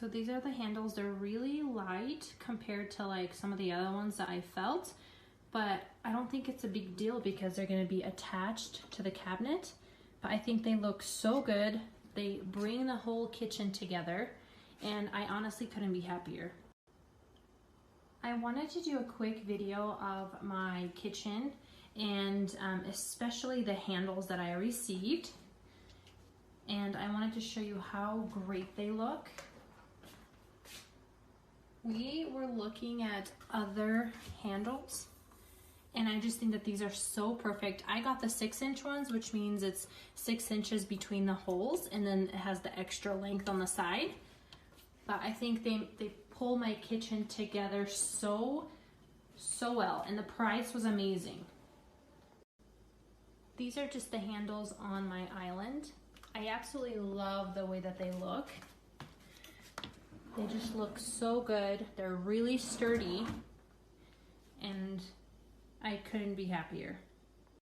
So these are the handles. They're really light compared to like some of the other ones that I felt, but I don't think it's a big deal because they're gonna be attached to the cabinet. But I think they look so good. They bring the whole kitchen together, and I honestly couldn't be happier. I wanted to do a quick video of my kitchen and especially the handles that I received. And I wanted to show you how great they look. We were looking at other handles, and I just think that these are so perfect. I got the 6-inch ones, which means it's 6 inches between the holes, and then it has the extra length on the side. But I think they pull my kitchen together so well, and the price was amazing. These are just the handles on my island. I absolutely love the way that they look. They just look so good. They're really sturdy, and I couldn't be happier.